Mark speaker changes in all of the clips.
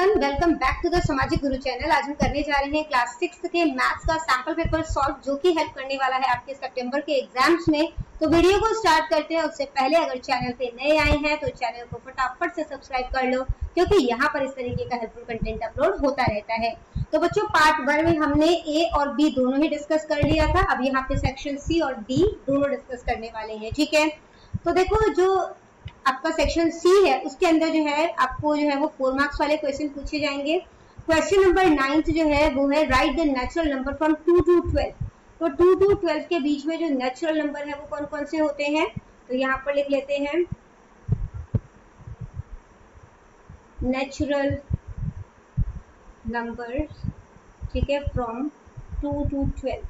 Speaker 1: Everyone, welcome back to the Samajik Guru channel. आज हम करने जा रहे हैं क्लास 6 के मैथ्स का सैंपल पेपर सॉल्व, जो कि हेल्प करने वाला है आपके सितंबर के एग्जाम्स में। तो वीडियो को स्टार्ट करते हैं। उससे पहले अगर चैनल पे नए आए हैं तो चैनल को फटाफट से सब्सक्राइब कर लो, क्योंकि यहाँ पर इस तरीके का हेल्पफुल कंटेंट अपलोड होता रहता है। तो बच्चों, पार्ट 1 में हमने ए और बी दोनों ही डिस्कस कर लिया था। अब यहाँ पे सेक्शन सी और डी दोनों डिस्कस करने वाले हैं। ठीक है, तो देखो, जो आपका सेक्शन सी है उसके अंदर जो है आपको जो है वो 4 मार्क्स वाले क्वेश्चन पूछे जाएंगे। क्वेश्चन नंबर 9 जो है वो है right the natural number from 2 to 12। तो 2 to 12 के बीच में जो नेचुरल नंबर है वो कौन कौन से होते हैं, तो यहाँ पर लिख लेते हैं नेचुरल नंबर। ठीक है, फ्रॉम 2 to 12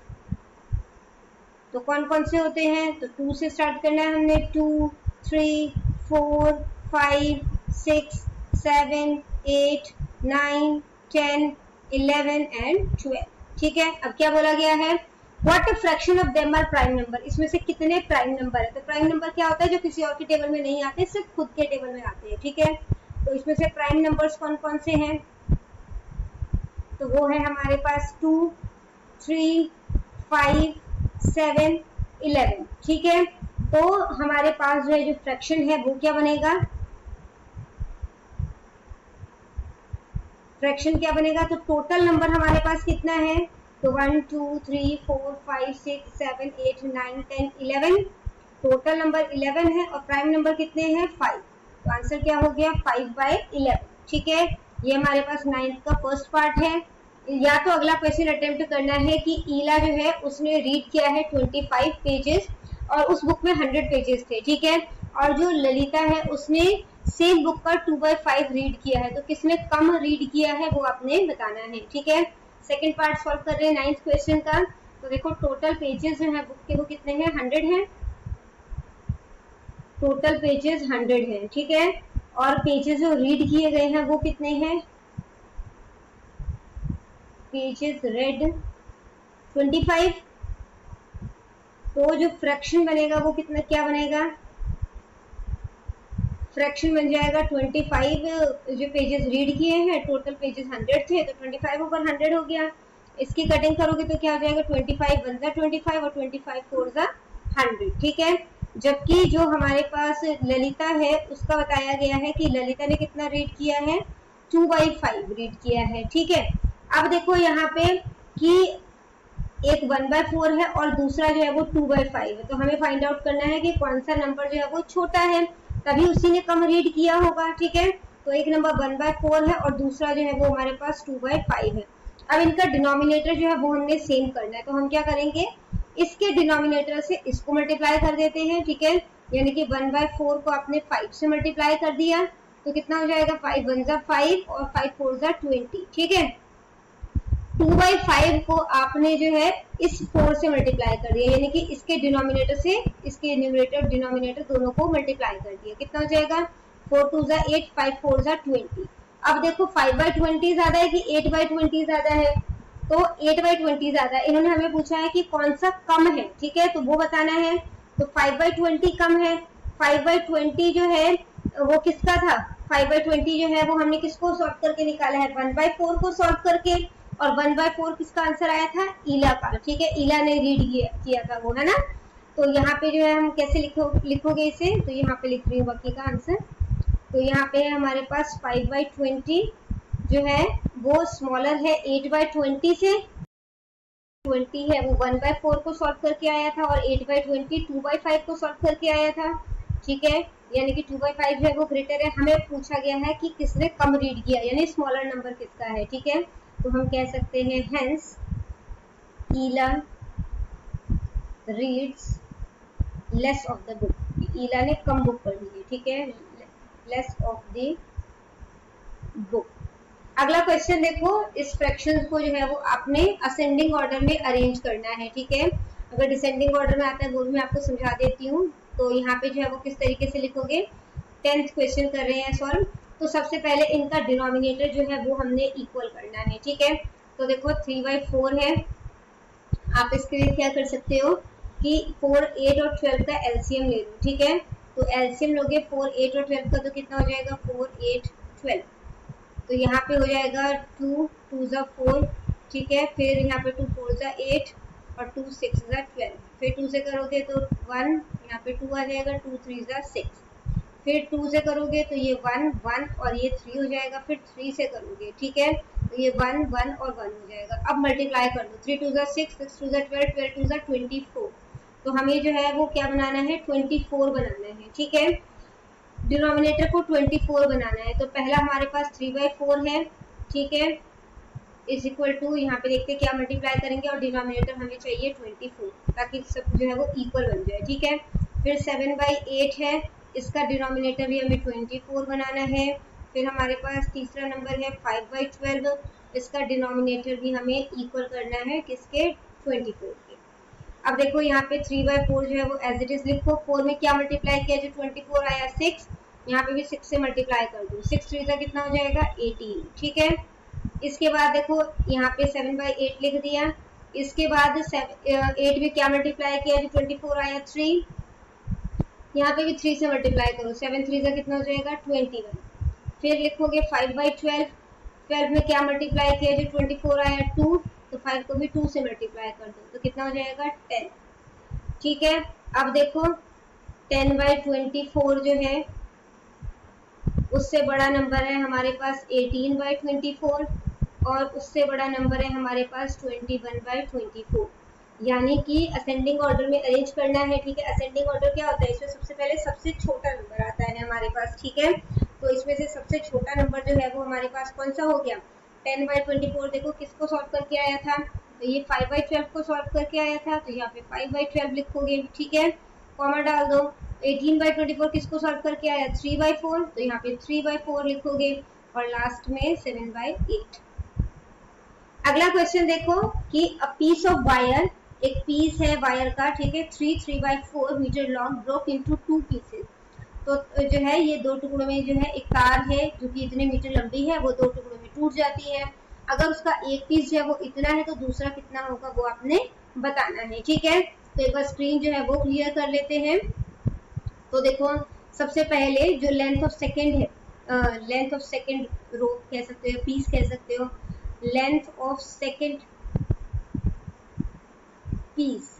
Speaker 1: तो कौन कौन से होते हैं, तो 2 से स्टार्ट करना है हमने। 2, 3, 4, 5, 6, 7, 8, 9, 10, 11 एंड 12। ठीक है, अब क्या बोला गया है, what fraction of them are prime number. इसमें से कितने प्राइम नंबर है। तो प्राइम नंबर क्या होता है, जो किसी और के टेबल में नहीं आते, सिर्फ खुद के टेबल में आते हैं। ठीक है, तो इसमें से प्राइम नंबर्स कौन कौन से हैं, तो वो है हमारे पास 2, 3, 5, 7, 11। ठीक है, तो हमारे पास जो है जो फ्रैक्शन है वो क्या बनेगा, फ्रैक्शन क्या बनेगा, तो टोटल नंबर हमारे पास कितना है, तो 1, 2, 3, 4, 5, 6, 7, 8, 9, 10, 11। टोटल नंबर 11 है और प्राइम नंबर कितने हैं, 5। तो आंसर क्या हो गया, 5/11। ठीक है, ये हमारे पास 9th का फर्स्ट पार्ट है। या तो अगला क्वेश्चन अटेम्प्ट करना है कि ईला जो है उसने रीड किया है 25 पेजेस और उस बुक में 100 पेजेस थे। ठीक है, और जो ललिता है उसने सेम बुक का 2/5 रीड किया है। तो किसने कम रीड किया है वो आपने बताना है। ठीक है, सेकंड पार्ट सॉल्व कर रहे हैं 9th क्वेश्चन का। तो देखो, टोटल पेजेस जो है बुक के वो कितने हैं, 100 हैं। टोटल पेजेस 100 हैं। ठीक है, और पेजेस जो रीड किए गए हैं वो कितने हैं, पेजेस रेड 25। तो जो फ्रैक्शन बनेगा वो कितना, क्या बनेगा, फ्रैक्शन बन जाएगा 25। जो पेजेस रीड किए हैं, टोटल पेजेस 100 थे, तो 25 ऊपर 100 हो गया। इसकी कटिंग करोगे तो क्या हो जाएगा, 25 1 25 और 25 4 100। ठीक है, जबकि जो हमारे पास ललिता है उसका बताया गया है कि ललिता ने कितना रीड किया है, 2/5 रीड किया है। ठीक है, अब देखो यहाँ पे कि एक 1/4 है और दूसरा जो है वो 2/5 है। तो हमें फाइंड आउट करना है कि कौन सा नंबर जो है वो छोटा है, तभी उसी ने कम रीड किया होगा। ठीक है, तो एक नंबर 1/4 है और दूसरा जो है वो हमारे पास 2/5 है। अब इनका डिनोमिनेटर जो है वो हमने सेम करना है। तो हम क्या करेंगे, इसके डिनोमिनेटर से इसको मल्टीप्लाई कर देते हैं। ठीक है, यानी कि 1/4 को आपने 5 से मल्टीप्लाई कर दिया तो कितना हो जाएगा, 5 1 5 और 5 4 20। ठीक है, 2/5 को आपने जो है इस 4 से मल्टीप्लाई कर दिया, यानी कि इसके डिनोमिनेटर से इसके न्यूमरेटर डिनोमिनेटर दोनों को मल्टीप्लाई कर दिया। कितना हो जाएगा, 4 2 8, 5 4 20। अब देखो 5/20 ज्यादा है कि 8/20 ज्यादा है, तो 8/20 ज्यादा है। इन्होंने हमें पूछा है कि कौन सा कम है। ठीक है, तो वो बताना है। तो 5/20 कम है। 5/20 जो है वो किसका था, 5/20 जो है वो हमने किसको सॉल्व करके निकाला है, 1/4 को सॉल्व करके। और 1/4 किसका आंसर आया था, ईला का। ठीक है, ईला ने रीड किया था वो, है ना। तो यहाँ पे जो है हम कैसे लिखोगे इसे, तो यहाँ पे लिख रही हूँ बाकी का आंसर। तो यहाँ पे हमारे पास 5/20 जो है वो स्मॉलर है 8/20 से। 20 है वो 1/4 को सॉल्व करके आया था और 8/20 2/5 को सॉल्व करके आया था। ठीक है, यानी कि 2/5 जो है वो ग्रेटर है। हमें पूछा गया है कि किसने कम रीड किया, यानी स्मॉलर नंबर किसका है। ठीक है, तो हम कह सकते हैं hence Ila reads less of the book. Ila ने कम बुक पढ़ी है। ठीक है, लेस ऑफ द बुक। अगला क्वेश्चन देखो, इस फ्रैक्शन को जो है वो आपने असेंडिंग ऑर्डर में अरेंज करना है। ठीक है, अगर डिसेंडिंग ऑर्डर में आता है वो भी मैं आपको समझा देती हूँ। तो यहाँ पे जो है वो किस तरीके से लिखोगे, 10th क्वेश्चन कर रहे हैं सॉल्व। तो सबसे पहले इनका डिनोमिनेटर जो है वो हमने इक्वल करना है। ठीक है, तो देखो 3/4 है। आप इसके लिए क्या कर सकते हो कि 4, 8 और 12 का एलसीएम ले लो। ठीक है, तो एलसीएम लोगे 4, 8 और 12 का, तो कितना हो जाएगा, 4, 8, 12। तो यहाँ पे हो जाएगा 2 2 ज़ा 4, ठीक है। फिर यहाँ पे 2 4 ज़ा 8 और 2 6 ज़ा 12। फिर 2 से करोगे तो 1, यहाँ पे 2 आ जाएगा, 2 3 ज़ा 6। फिर 2 से करोगे तो ये 1 1 और ये 3 हो जाएगा। फिर 3 से करोगे, ठीक है, तो ये 1 1 और 1 हो जाएगा। अब मल्टीप्लाई कर दो, 3 2 ज़ा 6, 6 2 ज़ा 12, 12 2 ज़ा 24। तो हमें जो है वो क्या बनाना है, 24 बनाना है, ठीक है। डिनोमिनेटर को 24 बनाना है। तो पहला हमारे पास 3/4 है, ठीक है, इज इक्वल टू, यहाँ पे देखते हैं क्या मल्टीप्लाई करेंगे, और डिनोमिनेटर हमें चाहिए 24 ताकि सब जो है वो इक्वल बन जाए, ठीक है। फिर 7/8 है, इसका डिनोमिनेटर भी हमें 24 बनाना है। फिर हमारे पास तीसरा नंबर है 5/12, इसका डिनोमिनेटर भी हमें इक्वल करना है किसके, 24 के। अब देखो यहाँ पे 3/4 जो है वो एज इट इज लिखो। 4 में क्या मल्टीप्लाई किया, जो 24 आया 6, यहाँ पे भी 6 से मल्टीप्लाई कर दो, 6 3 का कितना हो जाएगा 18, ठीक है। इसके बाद देखो यहाँ पे 7/8 लिख दिया। इसके बाद 8 में क्या मल्टीप्लाई किया, जो 24 आया 3, यहाँ पे भी 3 से मल्टीप्लाई करो, 7 3 का कितना हो जाएगा 21। फिर लिखोगे 5/12, 12 में क्या मल्टीप्लाई किया, जो 24 आया 2, तो 5 को भी 2 से मल्टीप्लाई कर दो, तो कितना हो जाएगा 10, ठीक है। अब देखो 10/24 जो है उससे बड़ा नंबर है हमारे पास 18/24, और उससे बड़ा नंबर है हमारे पास 21/24। यानी कि असेंडिंग ऑर्डर में अरेंज करना है, ठीक है। असेंडिंग ऑर्डर क्या होता है, इसमें सबसे पहले सबसे छोटा नंबर आता है हमारे पास, ठीक है। तो इसमें से सबसे छोटा नंबर जो है वो हमारे पास कौन सा हो गया, 10/24। देखो किसको सॉल्व करके आया था, तो ये 5/12 को सॉल्व करके आया था, तो यहाँ पे 5/12 लिखोगे, ठीक है, कॉमा डाल दो। 18/24 किसको सॉल्व करके आया, 3/4, तो यहाँ पे 3/4 लिखोगे, और लास्ट में 7/8। अगला क्वेश्चन देखो कि अ पीस ऑफ वायर, एक पीस है वायर का, ठीक है, 3/4 metre long, broke into 2 pieces. तो जो है ये 2 टुकड़ों में जो है एक तार है जो कि इतने मीटर लंबी है, वो 2 टुकड़ों में टूट जाती है। अगर उसका एक पीस जो है वो इतना है तो दूसरा कितना होगा वो आपने बताना है, ठीक है। तो एक बार स्क्रीन जो है वो क्लियर कर लेते हैं। तो देखो सबसे पहले जो लेंथ ऑफ सेकेंड है, लेंथ ऑफ सेकेंड रोप कह सकते हो, पीस कह सकते हो, लेंथ ऑफ सेकेंड पीस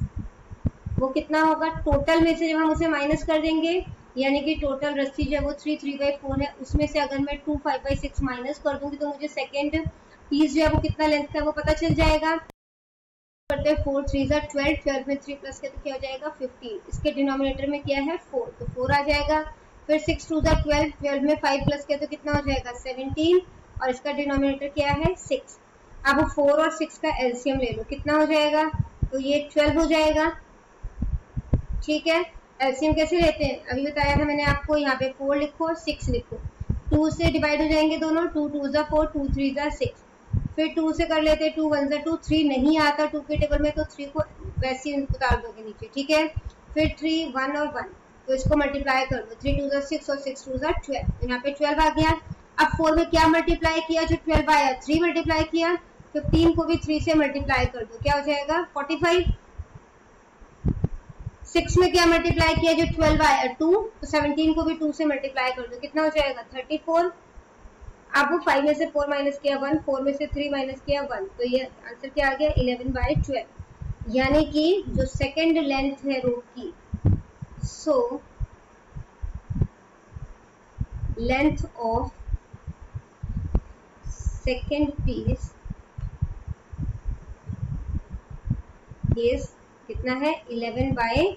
Speaker 1: वो कितना होगा, टोटल में से जब हम उसे माइनस कर देंगे, यानी कि टोटल रस्सी जो है वो 3/4 है, उसमें से अगर मैं 2 5/6 माइनस कर दूंगी तो मुझे सेकेंड पीस जो है वो कितना लेंथ का है वो पता चल जाएगा। करते हैं 4 3 ज़ा 12, 12 में 3 प्लस करते क्या हो जाएगा 15, इसके डिनोमिनेटर में क्या है 4, तो 4 आ जाएगा। फिर 6 2 ज़ा 12, 12 में 5 प्लस किया तो कितना हो जाएगा 17, और इसका डिनोमिनेटर क्या है 6। अब 4 और 6 का एलसीएम ले लो, कितना हो जाएगा, तो ये 12 हो जाएगा, ठीक है। एलसीएम कैसे लेते हैं अभी बताया था मैंने आपको, यहाँ पे 4 लिखो 6 लिखो, 2 से डिवाइड हो जाएंगे दोनों, 2 2 ज़ा 4, 2 3 ज़ा 6। फिर 2 से कर लेते हैं, 2 1 ज़ा 2, 3 नहीं आता 2 के टेबल में, तो 3 को वैसे ही उतार दोगे नीचे, ठीक है। फिर 3 1 और 1, तो इसको मल्टीप्लाई कर दो, 3 2 ज़ा 6 और 6 2 ज़ा 12, तो यहाँ पे 12 आ गया। अब 4 में क्या मल्टीप्लाई किया, जो 12 आया 3 मल्टीप्लाई किया, 15 को भी 3 से मल्टीप्लाई कर दो, क्या हो जाएगा 45। 6 में क्या मल्टीप्लाई किया, जो 12 आया 2, तो 17 को भी 2 से मल्टीप्लाई कर दो, कितना हो जाएगा 34। अब वो 5 में से 4 माइनस किया 1, 4 में से 3 माइनस किया 1, तो ये आंसर क्या आ गया 11/12, यानी कि जो सेकेंड लेंथ है रोप की, so length of second piece is कितना है 11/12।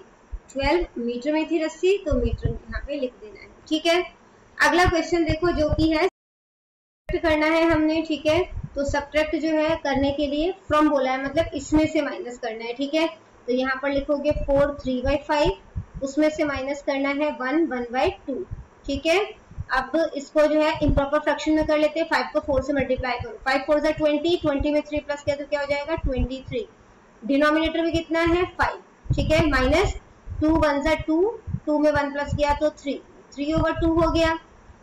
Speaker 1: मीटर में थी रस्सी तो मीटर यहाँ पे लिख देना है, ठीक है। अगला क्वेश्चन देखो जो कि है करना है हमने, ठीक है। तो सब्ट्रैक्ट जो है करने के लिए फ्रॉम बोला है, मतलब इसमें से माइनस करना है, ठीक है। तो यहाँ पर लिखोगे 4 3/5, उसमें से माइनस करना है 1 1/2, ठीक है। अब इसको जो है इम्प्रॉपर फ्रैक्शन में कर लेते हैं, 5 को 4 से मल्टीप्लाई करो, 5 4 ज़ा 20, 20 में 3 प्लस किया तो क्या हो जाएगा 23, डिनोमिनेटर में कितना है 5, ठीक है, माइनस 2 1 ज़ा 2, 2 में 1 प्लस किया तो 3, 3/2 हो गया।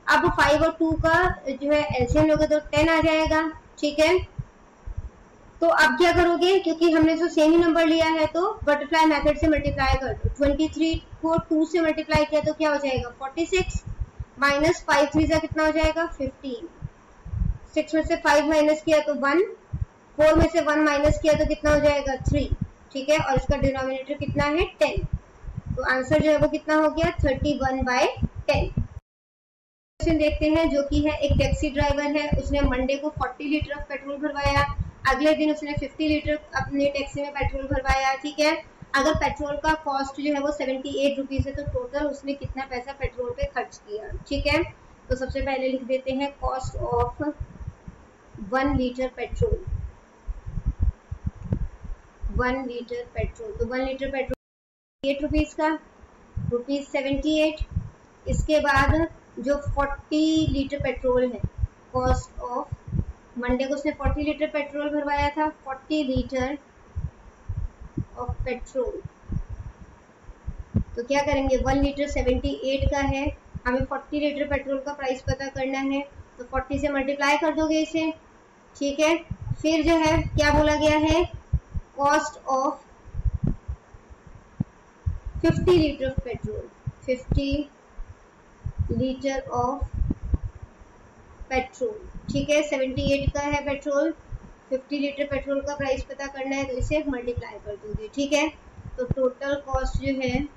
Speaker 1: अब 5 और 2 का जो है एलसीएम लोगे तो 10 आ जाएगा, ठीक है। तो अब क्या करोगे, क्योंकि हमने जो सेम ही नंबर लिया है तो बटरफ्लाई मेथड से मल्टीप्लाई कर दो, 23 को 2 से मल्टीप्लाई किया तो क्या हो जाएगा 46, माइनस 5 3 ज़ा कितना हो जाएगा 15, 6 में से 5 माइनस किया तो 1, 4 में से 1 माइनस किया तो कितना हो जाएगा 3, ठीक है, और इसका डिनोमिनेटर कितना है 10, तो आंसर जो है वो कितना हो गया 31/10। क्वेश्चन देखते हैं जो कि है एक टैक्सी ड्राइवर है, उसने मंडे को 40 लीटर ऑफ पेट्रोल भरवाया, अगले दिन उसने 50 लीटर अपने टैक्सी में पेट्रोल भरवाया, ठीक है। अगर पेट्रोल का कॉस्ट जो है वो 78 रुपीज है तो टोटल उसने कितना पैसा पेट्रोल पे खर्च किया, ठीक है। तो सबसे पहले लिख देते हैं cost of 1 litre petrol, 1 litre petrol, तो 1 लीटर पेट्रोल 8 रुपीज का, ₹78। इसके बाद जो 40 लीटर पेट्रोल है, कॉस्ट ऑफ, मंडे को उसने 40 लीटर पेट्रोल भरवाया था, 40 लीटर ऑफ पेट्रोल, तो क्या करेंगे 1 लीटर 78 का है, हमें 40 लीटर पेट्रोल का प्राइस पता करना है, तो 40 से मल्टीप्लाई कर दोगे इसे, ठीक है। फिर जो है क्या बोला गया है, cost of 50 litre of petrol, 50 litre of petrol, ठीक है, 78 का है पेट्रोल, 50 लीटर पेट्रोल का प्राइस पता करना है तो इसे मल्टीप्लाई कर दोगे, ठीक है। तो टोटल कॉस्ट जो है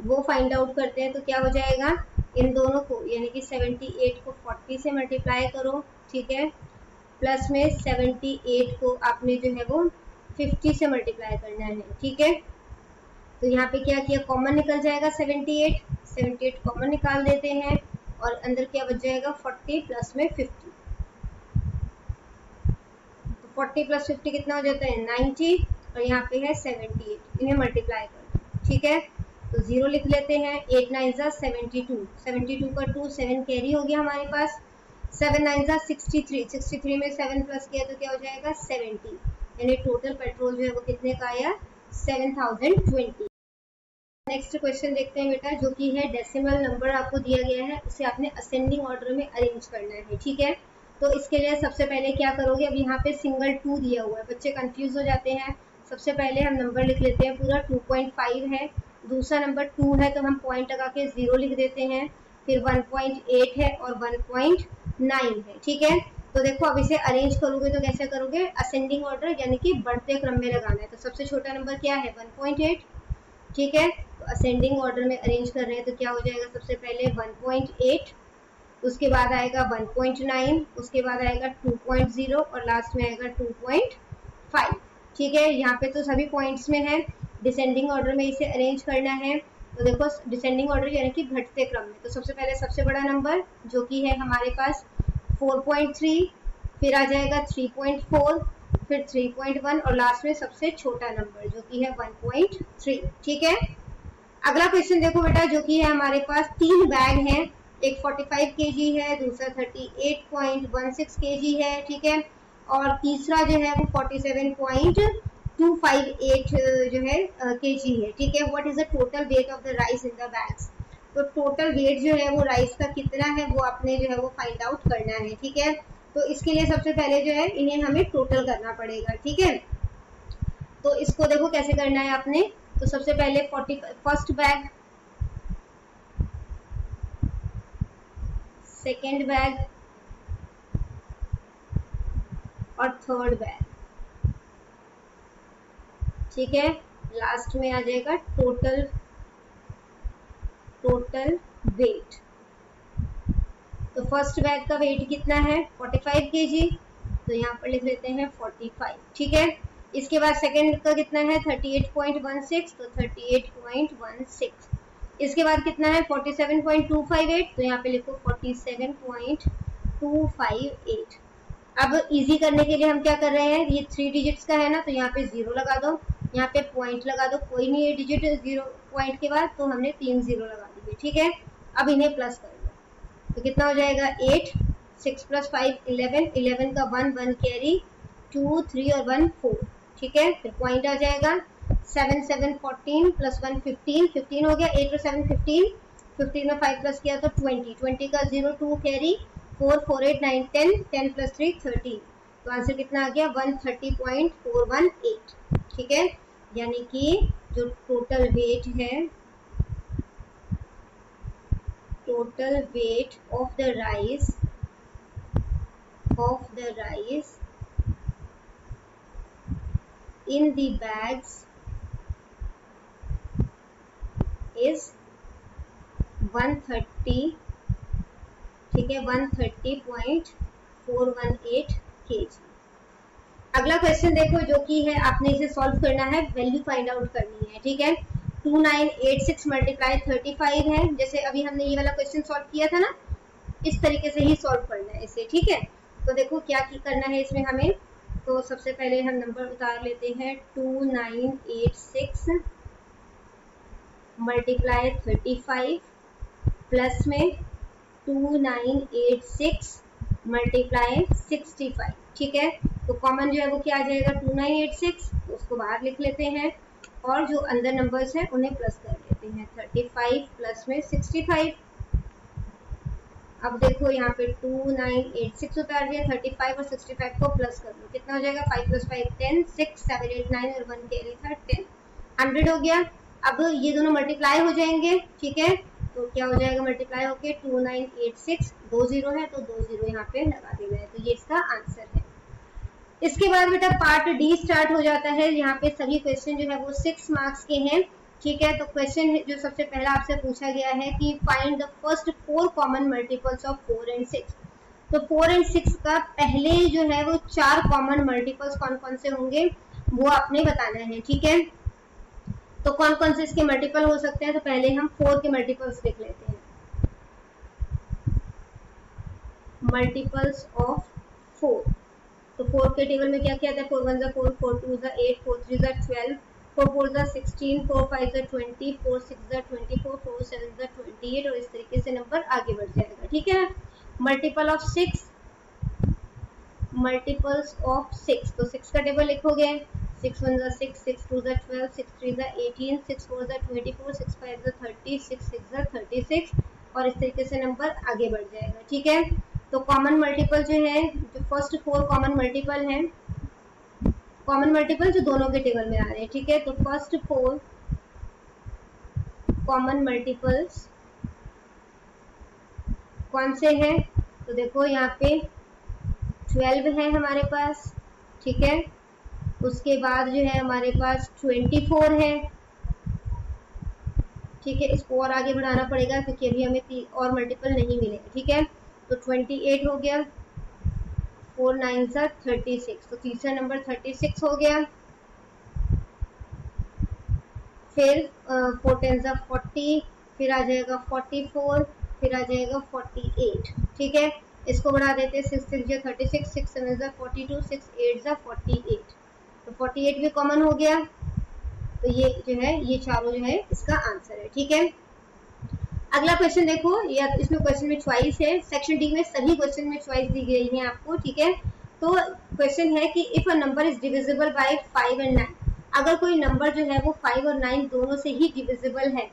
Speaker 1: वो फाइंड आउट करते हैं, तो क्या हो जाएगा, इन दोनों को यानी कि 78 को 40 से मल्टीप्लाई करो, ठीक है, प्लस में 78 को आपने जो है वो 50 से मल्टीप्लाई करना है, ठीक है। तो यहाँ पे क्या किया, कॉमन निकल जाएगा 78 कॉमन निकाल देते हैं और अंदर क्या बच जाएगा 40 प्लस में 50, तो 40 प्लस 50 कितना हो जाता है 90 और यहाँ पे है 78, इन्हें मल्टीप्लाई कर दो, ठीक है। तो 0 लिख लेते हैं, 8 9 जा 72, 72 का 2 7 कैरी हो गया हमारे पास, 7 9 जा 63, 63 में 7 प्लस किया तो क्या हो जाएगा 70, यानी टोटल पेट्रोल जो है वो कितने का आया 7020। नेक्स्ट क्वेश्चन देखते हैं बेटा, जो कि है डेसिमल नंबर आपको दिया गया है, उसे आपने असेंडिंग ऑर्डर में अरेंज करना है, ठीक है। तो इसके लिए सबसे पहले क्या करोगे, अब यहाँ पे सिंगल 2 दिया हुआ है, बच्चे कंफ्यूज हो जाते हैं। सबसे पहले हम नंबर लिख लेते हैं पूरा, 2.5 है, दूसरा नंबर 2 है तो हम पॉइंट लगा के 0 लिख देते हैं, फिर 1.8 है और 1.9 है, ठीक है। तो देखो अब इसे अरेंज करोगे तो कैसे करोगे, असेंडिंग ऑर्डर यानी कि बढ़ते क्रम में लगाना है। तो सबसे छोटा नंबर क्या है 1.8, ठीक है। तो असेंडिंग ऑर्डर में अरेंज कर रहे हैं तो क्या हो जाएगा, सबसे पहले 1.8, उसके बाद आएगा 1.9, उसके बाद आएगा 2.0 और लास्ट में आएगा 2.5, ठीक है। यहाँ पे तो सभी पॉइंट्स में है, डिसेंडिंग ऑर्डर में इसे अरेंज करना है। तो देखो डिसेंडिंग ऑर्डर यानी कि घटते क्रम में, तो सबसे पहले सबसे बड़ा नंबर जो कि है हमारे पास 4.3, फिर आ जाएगा 3.4, फिर 3.1 और लास्ट में सबसे छोटा नंबर जो कि है 1.3, ठीक है। अगला क्वेश्चन देखो बेटा, जो कि है हमारे पास 3 बैग हैं, एक 45 kg है, दूसरा 38.16 kg है, ठीक है, और तीसरा जो है वो 47.258 जो है kg है, ठीक है। What is the total weight of the rice in the bags, तो टोटल वेट जो है वो राइस का कितना है वो आपने जो है वो फाइंड आउट करना है, ठीक है। तो इसके लिए सबसे पहले जो है इन्हें हमें टोटल करना पड़ेगा, ठीक है। तो इसको देखो कैसे करना है आपने, तो सबसे पहले 45 फर्स्ट बैग, सेकेंड बैग और थर्ड बैग, ठीक है। लास्ट में आ जाएगा टोटल वेट। तो फर्स्ट बैग का वेट कितना है 45 kg, तो यहाँ पर लिख लेते हैं 45, ठीक है। इसके बाद सेकेंड का कितना है 38.16, तो 38.16। इसके बाद कितना है 47.258, तो यहाँ पे लिखो 47.258। अब इजी करने के लिए हम क्या कर रहे हैं, ये 3 डिजिट्स का है ना, तो यहाँ पे 0 लगा दो, यहाँ पे पॉइंट लगा दो, कोई नहीं है डिजिट 0 पॉइंट के बाद, तो हमने 3 0 लगा दिए, ठीक है। अब इन्हें प्लस कर लो, तो कितना हो जाएगा 8, 6 + 5 11, 11 का 1 1 कैरी, 2 3 और 1 4, ठीक है। फिर पॉइंट आ जाएगा 7 7 14 + 1 15, 15 हो गया, 8 और 7 15, 15 में 5 प्लस किया तो 20, 20 का 0 2 कैरी, 4 4 8 9 10, 10 + 3 30, तो आंसर कितना आ गया 130.418, ठीक है। यानी कि जो टोटल वेट है total weight of the rice in the bags is 130, ठीक है, 130.418 kg। अगला क्वेश्चन देखो जो कि है आपने इसे सॉल्व करना है, वैल्यू फाइंड आउट करनी है, ठीक है। 2986 मल्टीप्लाई 35 है, जैसे अभी हमने ये वाला क्वेश्चन सॉल्व किया था ना, इस तरीके से ही सॉल्व करना है इसे, ठीक है। तो देखो क्या करना है इसमें हमें, तो सबसे पहले हम नंबर उतार लेते हैं। 2986 मल्टीप्लाई 35 प्लस में 2986 मल्टीप्लाई 65, ठीक है। तो कॉमन जो है वो क्या आ जाएगा 2986, तो उसको बाहर लिख लेते हैं और जो अंदर नंबर्स हैं उन्हें प्लस कर लेते हैं। 35 प्लस में 65। अब देखो यहाँ पे 2986 उतार दिया, 35 और 65 को प्लस कर लो, कितना हो जाएगा 5 + 5 10, 6 7 8 9 और 1 कैरी था 10, 100 हो गया। अब ये दोनों मल्टीप्लाई हो जाएंगे, ठीक है। तो क्या हो जाएगा मल्टीप्लाई होके 2986, 2 0 है तो 2 0 यहाँ पे लगा देना है, तो ये इसका आंसर है। इसके बाद बेटा पार्ट डी स्टार्ट हो जाता है। यहाँ पे सभी क्वेश्चन जो है वो 6 मार्क्स के हैं, ठीक है। तो क्वेश्चन जो सबसे पहला आपसे पूछा गया है कि find the first 4 common multiples of 4 and 6। तो 4 एंड 6 का पहले जो है वो 4 कॉमन मल्टीपल्स कौन कौन से होंगे वो आपने बताना है, ठीक है। तो कौन कौन से इसके मल्टीपल हो सकते हैं, तो पहले हम 4 के मल्टीपल्स देख लेते हैं। मल्टीपल्स ऑफ 4, तो 4 के टेबल में क्या क्या था, 4 1 4, 4 2 8, 4 3 12, 4 4 16, 4 5 20, 4 6 24, 4 7 28 और इस तरीके से नंबर आगे बढ़ जाएगा, ठीक है। मल्टीपल ऑफ 6, मल्टीपल्स ऑफ 6, तो 6 का टेबल लिखोगे 6 1 6, 6 2 12, 6 3 18, 6 4 24, 6 5 30, 6 6 36 और इस तरीके से नंबर आगे बढ़ जाएगा, ठीक है। तो कॉमन मल्टीपल जो है, जो फर्स्ट 4 कॉमन मल्टीपल हैं, कॉमन मल्टीपल जो दोनों के टेबल में आ रहे हैं, ठीक है। तो फर्स्ट 4 कॉमन मल्टीपल्स कौन से हैं, तो देखो यहाँ पे 12 है हमारे पास, ठीक है। उसके बाद जो है हमारे पास 24 है, ठीक है। इसको और आगे बढ़ाना पड़ेगा क्योंकि अभी हमें और मल्टीपल नहीं मिलेगा, ठीक है। तो 28 हो गया, 4 9 36, तो तीसरा नंबर 36 हो गया। फिर 4 10 40, फिर आ जाएगा 44, फिर आ जाएगा 48, ठीक है। इसको बढ़ा देते हैं 6 6 36, 6 7 42, 6 8 48, तो 48 भी कॉमन हो गया। तो ये जो है ये चारों जो है इसका आंसर है, ठीक है। अगला क्वेश्चन देखो, या इसमें क्वेश्चन में चॉइस है, सेक्शन डी में सभी क्वेश्चन में चॉइस दी गई है आपको, ठीक है। तो क्वेश्चन है कि if a number is divisible by 5 and 9, अगर कोई नंबर जो है वो 5 और 9 दोनों से ही डिविजिबल है,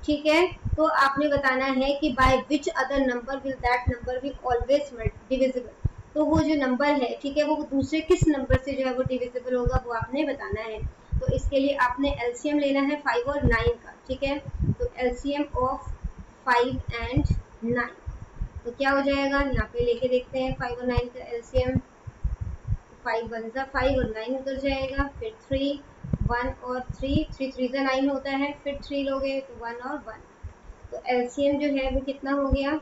Speaker 1: ठीक है, तो आपने बताना है कि by which other number will that number be always divisible. तो वो जो नंबर है, ठीक है, वो दूसरे किस नंबर से जो है वो डिविजिबल होगा वो आपने बताना है। तो इसके लिए आपने एलसीएम लेना है 5 और 9 का, ठीक है। तो एलसीएम ऑफ 5 एंड 9, तो क्या हो जाएगा, यहाँ पे लेके देखते हैं 5 और 9 का एलसीएम। 5 1 5 और 9 उधर जाएगा, फिर 3 1 और 3 3 3 9 होता है, फिर 3 लोगे तो 1 और 1, तो एलसीएम जो है वो कितना हो गया,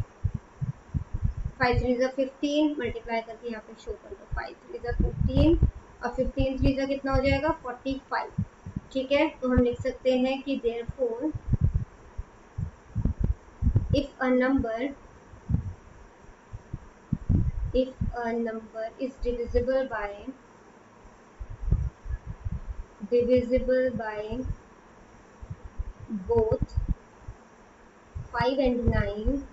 Speaker 1: 5 3 15, मल्टीप्लाई करके यहाँ पे शो कर दो, 5 3 15 और 15 3 कितना हो जाएगा 45, ठीक है। तो हम लिख सकते हैं कि therefore if a number is divisible by both 5 and 9,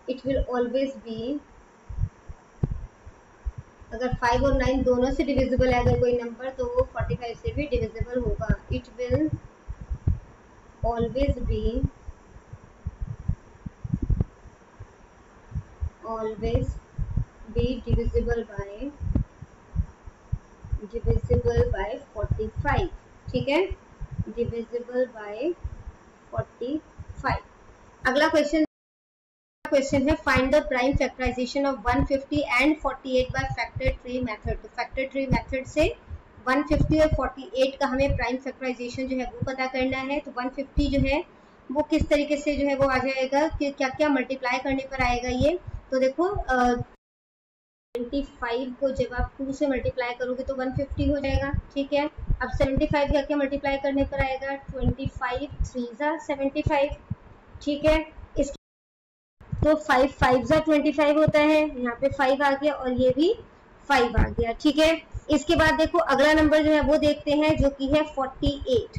Speaker 1: it will always be, अगर 5 और 9 दोनों से डिविजिबल है अगर कोई नंबर, तो वो 45 से भी डिविजिबल होगा। It will always be divisible by 45, ठीक है, divisible by 45, अगला क्वेश्चन है find the prime factorisation of 150 and 48 by factor tree method. तो फैक्टर ट्री मेथड से 150 और 48 का हमें प्राइम फैक्टराइजेशन जो है वो पता करना है। तो 150 जो है वो किस तरीके से जो है वो आ जाएगा कि क्या क्या मल्टीप्लाई करने पर आएगा ये। तो देखो 75 को जब आप 2 से मल्टीप्लाई करोगे तो 150 हो जाएगा, ठीक है। अब 75 क्या क्या मल्टीप्लाई करने पर आएगा, 25 3 जा 75, ठीक है। इस तो 5 5 जा 25 होता है, यहाँ पे 5 आ गया और ये भी 5 आ गया, ठीक है। इसके बाद देखो अगला नंबर जो है वो देखते हैं जो कि है 48।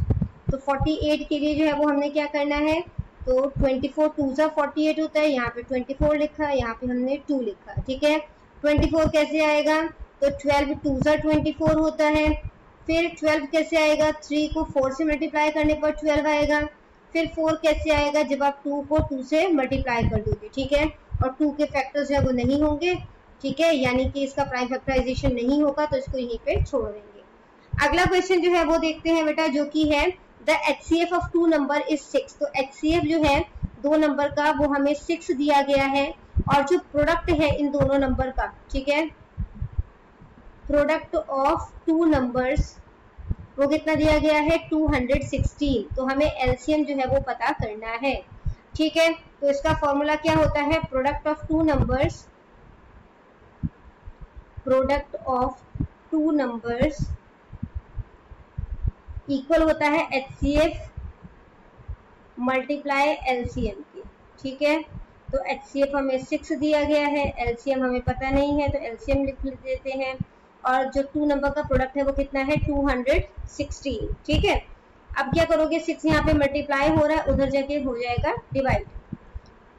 Speaker 1: तो 48 के लिए जो है वो हमने क्या करना है, तो 24 2 जा 48 होता है, यहाँ पे 24 लिखा, यहाँ पे हमने 2 लिखा, ठीक है। 24 कैसे आएगा, तो 12 2 जा 24 होता है। फिर 12 कैसे आएगा, 3 को 4 से मल्टीप्लाई करने पर 12 आएगा। फिर 4 कैसे आएगा, जब आप 2 को 2 से मल्टीप्लाई कर दोगे, ठीक है। और 2 के फैक्टर्स जो है वो नहीं होंगे, ठीक है, यानी कि इसका प्राइम फैक्टराइजेशन नहीं होगा, तो इसको यहीं पे छोड़ देंगे। अगला क्वेश्चन जो है वो देखते हैं बेटा, जो कि है the HCF of 2 number is 6। तो HCF जो है 2 नंबर का वो हमें 6 दिया गया है, और जो प्रोडक्ट है इन दोनों नंबर का, ठीक है, प्रोडक्ट ऑफ 2 नंबर्स वो कितना दिया गया है, 216। तो हमें एलसीएम जो है वो पता करना है, ठीक है। तो इसका फॉर्मूला क्या होता है, product of 2 numbers, product of 2 numbers equal होता है HCF मल्टीप्लाई एलसीएम की, ठीक है। तो HCF हमें 6 दिया गया है, एलसीएम हमें पता नहीं है, तो एलसीएम लिख देते हैं। और जो 2 नंबर का प्रोडक्ट है वो कितना है, 216, ठीक है। अब क्या करोगे, 6 यहाँ पे मल्टीप्लाई हो रहा है, उधर जाके हो जाएगा डिवाइड।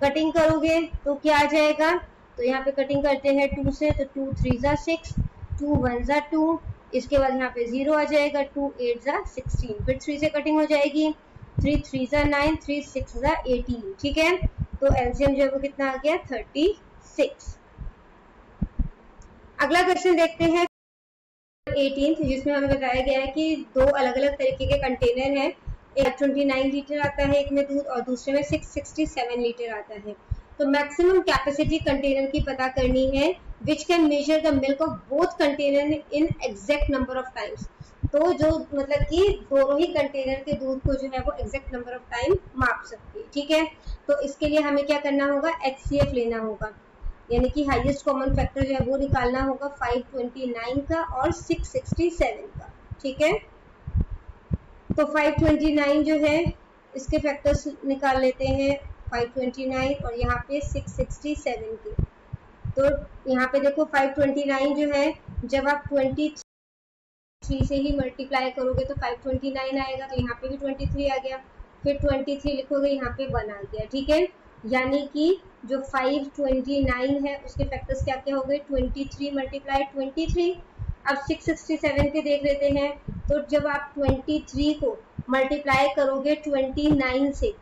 Speaker 1: कटिंग करोगे तो क्या आ जाएगा, तो यहाँ पे कटिंग करते हैं 2 से, तो 2 3 जा 6, 2 1 जा 2, इसके बाद यहाँ पे 0 आ जाएगा, 2 8 जा 16, फिर 3 से कटिंग हो जाएगी, 3 3 जा 9, 3 6 जा 18, ठीक है। तो एलसीएम जो है वो कितना आ गया, 36। अगला क्वेश्चन देखते हैं 18, जिसमें हमें बताया गया है कि 2 अलग अलग तरीके के कंटेनर हैं, एक 29 लीटर आता है एक में दूध, और दूसरे में 667 लीटर आता है। तो मैक्सिमम कैपेसिटी कंटेनर की पता करनी है, which can measure the milk of both container in exact number of times. तो जो मतलब कि दोनों ही कंटेनर के दूध को जो है वो एग्जैक्ट नंबर ऑफ टाइम माप सकती है, ठीक है। तो इसके लिए हमें क्या करना होगा, HCF लेना होगा, यानी कि हाईएस्ट कॉमन फैक्टर जो है वो निकालना होगा 529 का और 667 का, ठीक है। तो 529 जो है इसके फैक्टर्स निकाल लेते हैं, 529 और यहाँ पे 667 के। तो यहाँ पे देखो 529 जो है जब आप 23 से ही मल्टीप्लाई करोगे तो 529 आएगा, तो यहाँ पे भी 23 आ गया, फिर 23 लिखोगे, यहाँ पे 1 आ गया, ठीक है। यानी कि जो 529 है उसके फैक्टर्स क्या क्या हो गए, 23 मल्टीप्लाई 23। अब 667 के देख लेते हैं, तो जब आप 23 को मल्टीप्लाई करोगे 29 से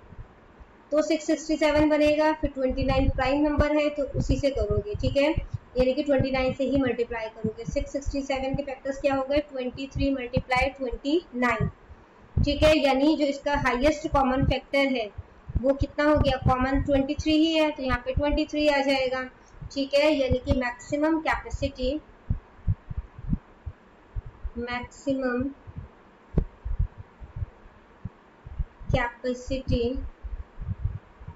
Speaker 1: तो 667 बनेगा, फिर 29 प्राइम नंबर है तो उसी से करोगे, ठीक है, यानी कि 29 से ही मल्टीप्लाई करोगे। 667 के फैक्टर्स क्या हो गए, 23 मल्टीप्लाई 29, ठीक है। यानी जो इसका हाईएस्ट कॉमन फैक्टर है वो कितना हो गया, कॉमन 23 ही है, तो यहाँ पे 23 आ जाएगा, ठीक है। यानी कि maximum capacity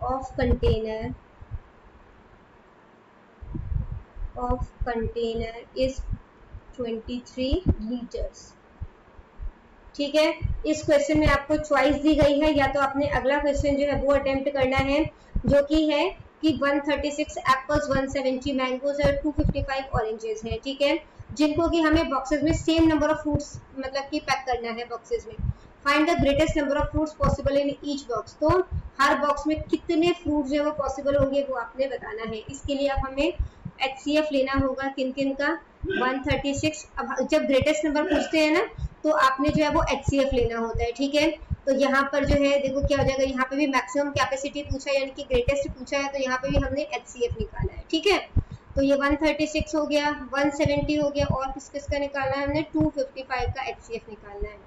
Speaker 1: of container is 23 litres, ठीक है। इस क्वेश्चन में आपको चॉइस दी गई है, या तो आपने अगला क्वेश्चन जो है वो अटेम्प्ट करना है, जो कि है कि 136 एप्पल्स, 170 मैंगोज और 255 ऑरेंजेस है, ठीक है, जिनको कि हमें बॉक्सेस में सेम नंबर ऑफ फ्रूट्स मतलब कि पैक करना है बॉक्सेस में। Find the greatest number of fruits possible in each box. तो हर बॉक्स में कितने फ्रूट्स जो है वो पॉसिबल होंगे वो आपने बताना है। इसके लिए अब हमें HCF लेना होगा, किन किन का, 136। अब जब ग्रेटेस्ट नंबर पूछते हैं ना तो आपने जो है वो HCF लेना होता है, ठीक है। तो यहाँ पर जो है देखो क्या हो जाएगा, यहाँ पे भी मैक्सिमम कैपेसिटी पूछा है यानी कि ग्रेटेस्ट पूछा है, तो यहाँ पे भी हमने HCF निकाला है, ठीक है। तो ये 136 हो गया, 170 हो गया, और किस किस का निकालना है हमने, 255 का HCF निकालना है।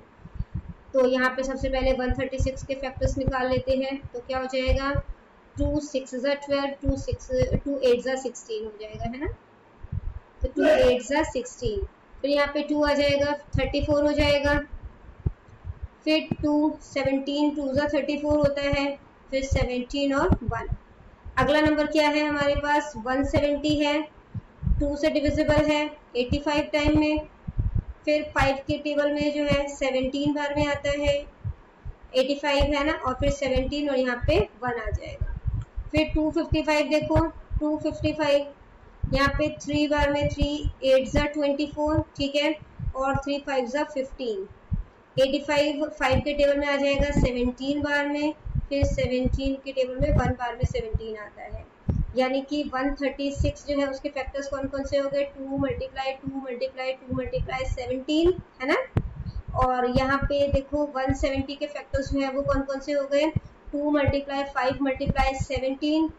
Speaker 1: तो यहाँ पे सबसे पहले 136 के फैक्टर्स निकाल लेते हैं, तो क्या हो जाएगा 2 6 12, 2 8 16 हो जाएगा, है ना। तो 2 8 16, फिर यहाँ पे 2 आ जाएगा 34 हो जाएगा, फिर 2 17 2 34 होता है, फिर 17 और 1। अगला नंबर क्या है हमारे पास, 170 है, 2 से डिविजिबल है 85 टाइम में, फिर 5 के टेबल में जो है 17 बार में आता है, 85 है ना, और फिर 17 और यहाँ पे 1 आ जाएगा। फिर 255 देखो, 255 यहाँ पे 3 बार में 3 8 24, ठीक है, और 3 5 15। 85 5 के टेबल में आ जाएगा 17 बार में, फिर 17 के टेबल में 1 बार में 17 आता है, यानी कि 136 जो है उसके फैक्टर्स कौन कौन से हो गए, 2 मल्टीप्लाई 2 मल्टीप्लाई 2 मल्टीप्लाई 17, है ना। और यहाँ पे देखो 170 के फैक्टर्स जो है वो कौन कौन से हो गए, 2 मल्टीप्लाई 5 मल्टीप्लाई 17,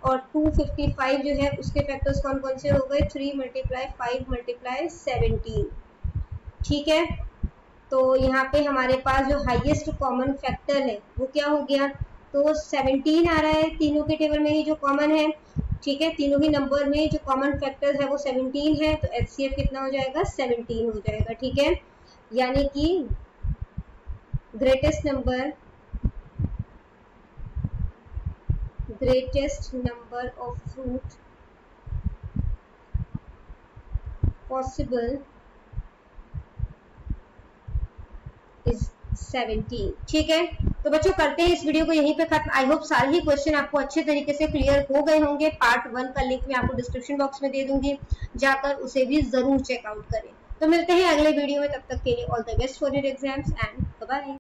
Speaker 1: और 255 जो है उसके फैक्टर्स कौन कौन से हो गए, 3 मल्टीप्लाई 5 मल्टीप्लाई 17, ठीक है। तो यहाँ पे हमारे पास जो हाईएस्ट कॉमन फैक्टर है वो क्या हो गया, तो 17 आ रहा है, तीनों के टेबल में ही जो कॉमन है, ठीक है, तीनों ही नंबर में जो कॉमन फैक्टर है वो 17 है, तो HCF कितना हो जाएगा, 17 हो जाएगा, ठीक है। यानी कि greatest number of fruit possible is 17, ठीक है। तो बच्चों करते हैं इस वीडियो को यहीं पे खत्म। आई होप सारे ही क्वेश्चन आपको अच्छे तरीके से क्लियर हो गए होंगे। पार्ट 1 का लिंक मैं आपको डिस्क्रिप्शन बॉक्स में दे दूंगी, जाकर उसे भी जरूर चेकआउट करें। तो मिलते हैं अगले वीडियो में, तब तक के लिए all the best for your exams and bye bye.